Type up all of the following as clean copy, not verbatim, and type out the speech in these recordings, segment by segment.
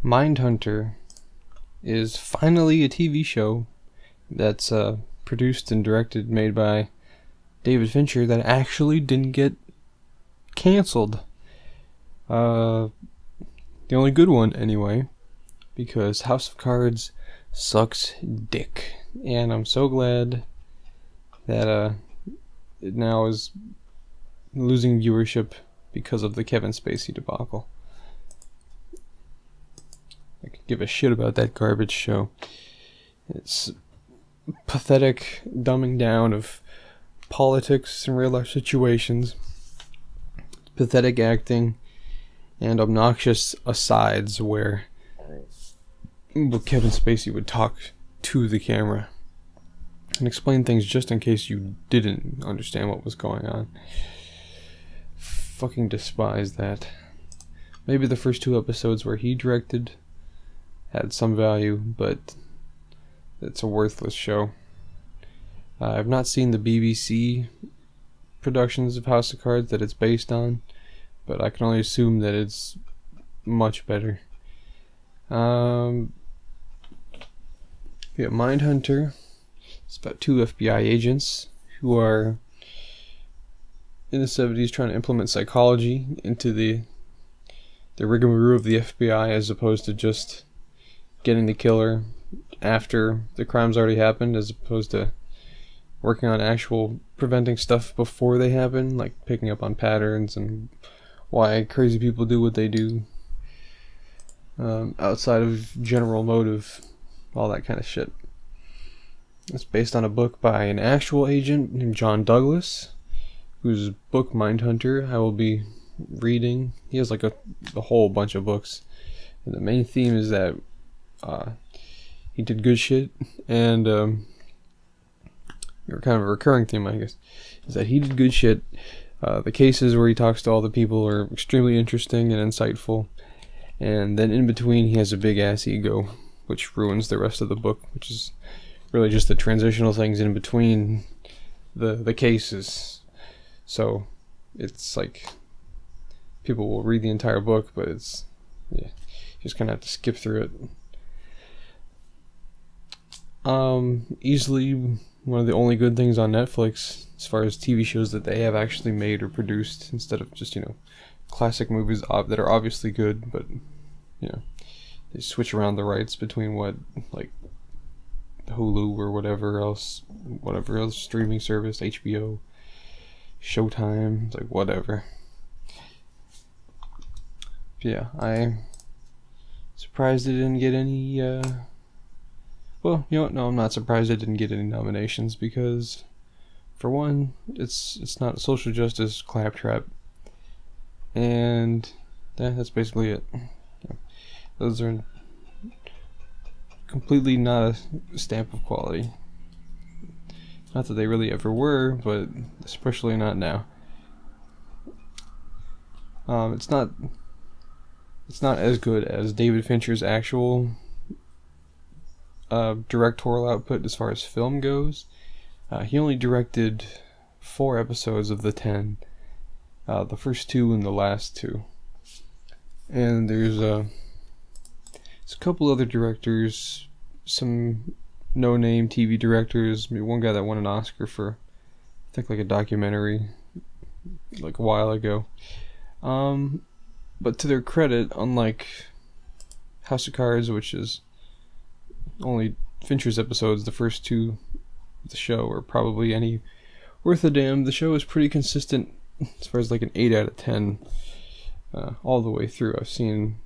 Mindhunter is finally a TV show that's produced and directed, made by David Fincher, that actually didn't get canceled. The only good one, anyway, because House of Cards sucks dick. And I'm so glad that it now is losing viewership because of the Kevin Spacey debacle. I could give a shit about that garbage show. It's pathetic dumbing down of politics and real life situations, pathetic acting, and obnoxious asides where Kevin Spacey would talk to the camera and explain things just in case you didn't understand what was going on. Fucking despise that. Maybe the first 2 episodes where he directed had some value, but it's a worthless show. I've not seen the BBC productions of House of Cards that it's based on, but I can only assume that it's much better. Yeah, Mindhunter. It's about 2 FBI agents who are in the 70s trying to implement psychology into the rigmarole of the FBI, as opposed to just getting the killer after the crime's already happened, as opposed to working on actual preventing stuff before they happen, like picking up on patterns and why crazy people do what they do, outside of general motive, all that kind of shit. It's based on a book by an actual agent named John Douglas, whose book Mindhunter I will be reading. He has like a whole bunch of books, and the main theme is that he did good shit, and or kind of a recurring theme, I guess, is that he did good shit. The cases where he talks to all the people are extremely interesting and insightful, and then in between he has a big ass ego, which ruins the rest of the book, which is really just the transitional things in between the cases. So it's like people will read the entire book, but it's, yeah, you just kind of have to skip through it. Easily one of the only good things on Netflix as far as TV shows that they have actually made or produced, instead of just, classic movies that are obviously good, but, they switch around the rights between what, like, Hulu or whatever else streaming service, HBO, Showtime, it's like whatever. Yeah, I'm surprised it didn't get any, well, you know what, no, I'm not surprised it didn't get any nominations, because, for one, it's not a social justice claptrap, and that's basically it. Those are completely not a stamp of quality. Not that they really ever were, but especially not now. It's not as good as David Fincher's actual directorial output as far as film goes. He only directed 4 episodes of the 10, the first 2 and the last 2. And there's a couple other directors, some no-name TV directors. Maybe one guy that won an Oscar for, I think, like a documentary, like a while ago. But to their credit, unlike House of Cards, which is only Fincher's episodes, the first 2 of the show are probably any worth a damn. The show is pretty consistent as far as like an 8 out of 10 all the way through. I've seen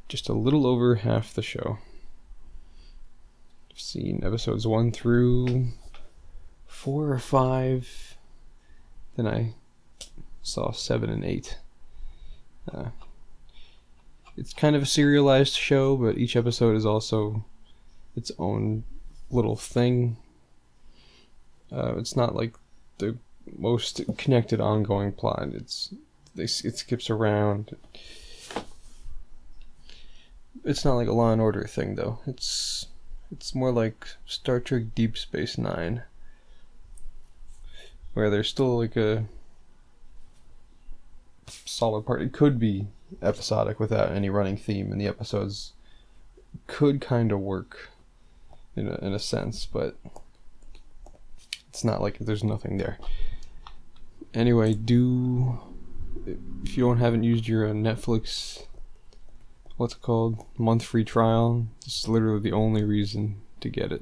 just a little over half the show. I've seen episodes 1 through 4 or 5. Then I saw 7 and 8. It's kind of a serialized show, but each episode is also its own little thing. It's not like the most connected ongoing plot. It skips around. It's not like a Law and Order thing, though. It's more like Star Trek Deep Space Nine, where there's still like a solid part. It could be episodic without any running theme, and the episodes could kind of work in a sense, but it's not like there's nothing there. Anyway, if you haven't used your Netflix, what's it called, month free trial, this is literally the only reason to get it.